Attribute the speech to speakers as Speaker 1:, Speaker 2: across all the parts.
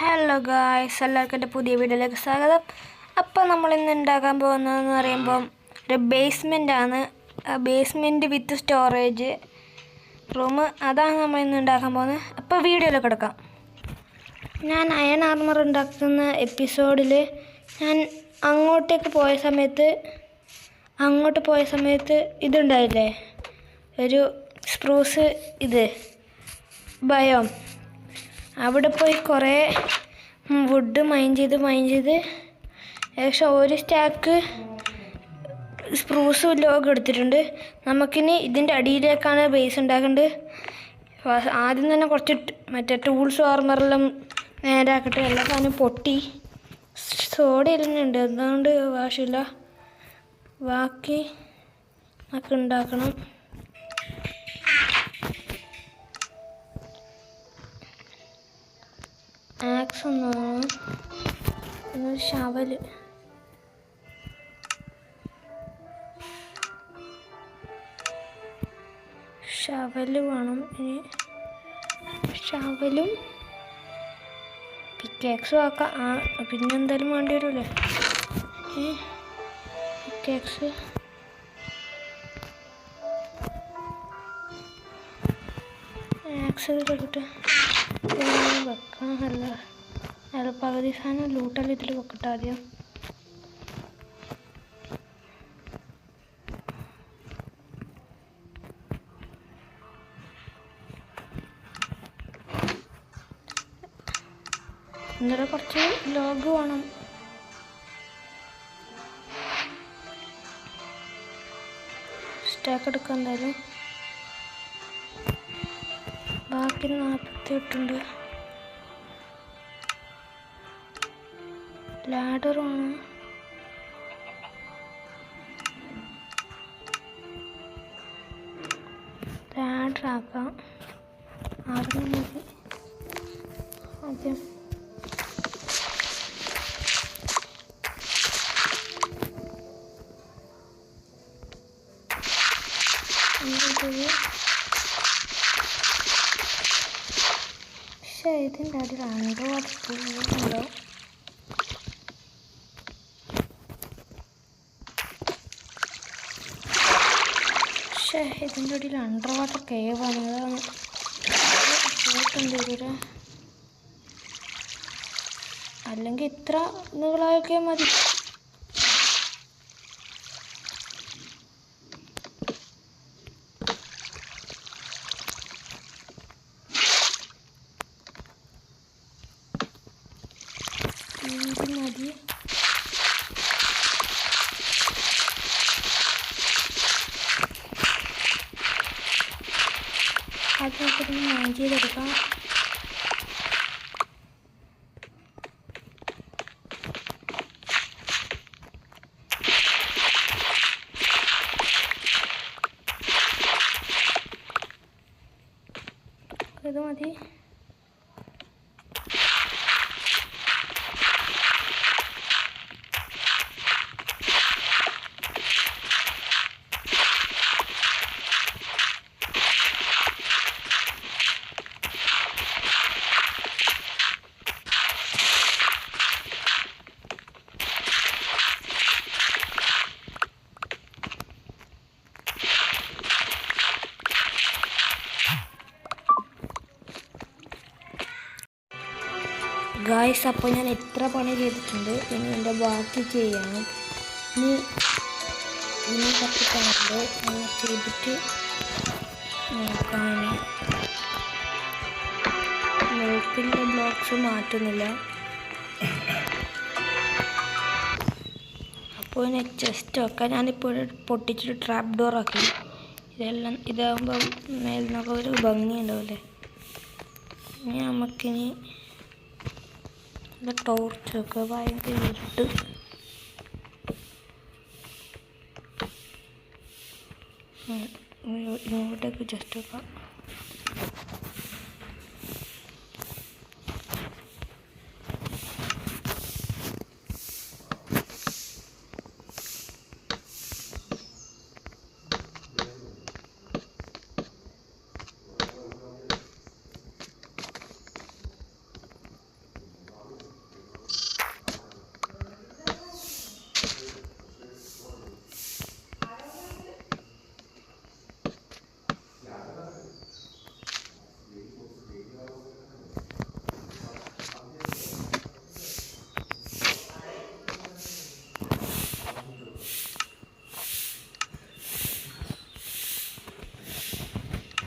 Speaker 1: Hello guys, എല്ലാവർക്കും എൻ്റെ പുതിയ വീഡിയോയിലേക്ക് സ്വാഗതം. അപ്പോൾ നമ്മളിന്ന് ഉണ്ടാക്കാൻ പോകുന്നതെന്ന് പറയുമ്പം ഒരു ബേസ്മെൻറ്റാണ്. ബേസ്മെൻറ്റ് വിത്ത് സ്റ്റോറേജ് റൂം, അതാണ് നമ്മളിന്ന് ഉണ്ടാക്കാൻ പോകുന്നത്. അപ്പോൾ വീഡിയോയിലേക്ക് കിടക്കാം. ഞാൻ അയൺ ആർമർ ഉണ്ടാക്കുന്ന എപ്പിസോഡിൽ ഞാൻ അങ്ങോട്ട് പോയ സമയത്ത് ഇതുണ്ടായില്ലേ, ഒരു സ്പ്രൂസ് ബയോം. അവിടെ പോയി കുറേ വുഡ് മൈൻ ചെയ്ത് ഏകദേശം ഒരു സ്റ്റാക്ക് സ്പ്രൂസ് ലോഗ് എടുത്തിട്ടുണ്ട്. നമുക്കിനി ഇതിൻ്റെ അടിയിലേക്കാണ് ബേസ് ഉണ്ടാക്കേണ്ടത്. ആദ്യം തന്നെ കുറച്ച് മറ്റേ ടൂൾസ് ആർമറെല്ലാം നേരാക്കട്ടെ. എല്ലാ സാധനം പൊട്ടി സോഡ ഇടുന്നുണ്ട്, അതുകൊണ്ട് ആവശ്യമില്ല. ബാക്കി നമുക്ക് ഉണ്ടാക്കണം. ആക്സ് ഒന്നാണ്, പിന്നെ ഷവല്. വേണം. ഇനി ഷവലും പിക്കാക്സും ആക്കാം. പിന്നെന്തായാലും വേണ്ടി വരില്ലേ പിക്കാക്സ്. ആക്സ് എടുക്കട്ടെ, വെക്കാം. അല്ല പകുതി സാധനം ലൂട്ടെല്ലാം ഇതിൽ വെക്കട്ടെ ആദ്യം. എന്നിട്ട് കുറച്ച് ലോഗ് വേണം. സ്റ്റാക്ക് എടുക്കാം എന്തായാലും. ബാക്കി 48 ഉണ്ട്. ലാഡറുമാണ്. ലാഡറാക്കാം. ആദ്യം മതി. ആദ്യം പക്ഷേ ഇതിൻ്റെ അടിയിൽ അണ്ടർവാട്ടർ കേവുണ്ടോ? പക്ഷേ ഇതിൻ്റെ അടിയിൽ അണ്ടർവാട്ടർ കേവാണ്. അതാണ് പോയിട്ടുണ്ട്. അല്ലെങ്കിൽ ഇത്ര നീളമൊക്കെ മതി. മതി. അത് നമുക്കൊന്ന് മൈൻ ചെയ്തെടുക്കാം. ഇത് മതി. ഗായ്സ്, അപ്പോൾ ഞാൻ എത്ര പണി ചെയ്തിട്ടുണ്ട്, ഇനി എൻ്റെ ബാക്കി ചെയ്യണം. ഇനി കുറച്ച് കാണുമ്പോൾ ചെയ്തിട്ട് നോക്കാൻ. നോക്കിൻ്റെ ബ്ലോക്സ് മാറ്റുന്നില്ല. അപ്പോൾ ഇനി ചെസ്റ്റ് വെക്കാൻ ഞാനിപ്പോൾ പൊട്ടിച്ചിട്ട് ട്രാപ്പ് ഡോറാക്കി. ഇതാകുമ്പം മേലിനൊക്കെ ഒരു ഭംഗി ഉണ്ടാവില്ലേ. ഇനി നമുക്കിനി ടോർച്ചൊക്കെ ഭയങ്കര ഇരുട്ട്. ഇങ്ങോട്ടേക്ക് ജസ്റ്റ് വെക്കാം.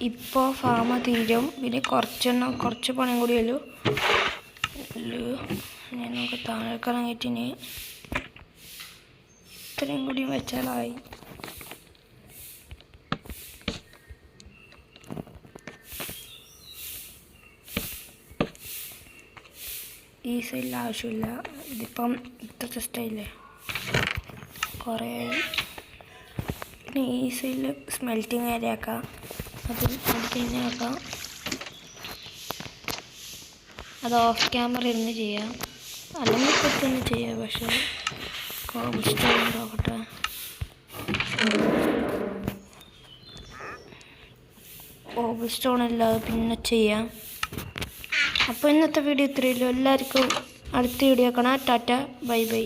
Speaker 1: ഇപ്പോൾ ഫാം തീരും. പിന്നെ കുറച്ച് പണിയും കൂടിയല്ലോ. ഇനി നമുക്ക് താഴേക്കിറങ്ങിയിട്ട് ഇനി ഇത്രയും കൂടി വെച്ചാലായി. ഈ സൈഡിൽ ആവശ്യമില്ല. ഇതിപ്പം ഇത്രത്തെ സ്റ്റൈലേ കുറേ. പിന്നെ ഈ സൈഡിൽ സ്മെൽറ്റിങ് ഏരിയ ആക്കാം. അത് കഴിഞ്ഞ് ആക്കാം. അത് ഓഫ് ക്യാമറ ഇരുന്ന് ചെയ്യാം, അല്ലെങ്കിൽ ഇപ്പോൾ തന്നെ ചെയ്യാം. പക്ഷേ നോക്കട്ടെ. കോബിൾ സ്റ്റോൺ ഇല്ലാതെ പിന്നെ ചെയ്യാം. അപ്പോൾ ഇന്നത്തെ വീഡിയോ ഇത്രയേ ഉള്ളൂ. എല്ലാവർക്കും അടുത്ത വീഡിയോ കാണാം. Tata, bye bye.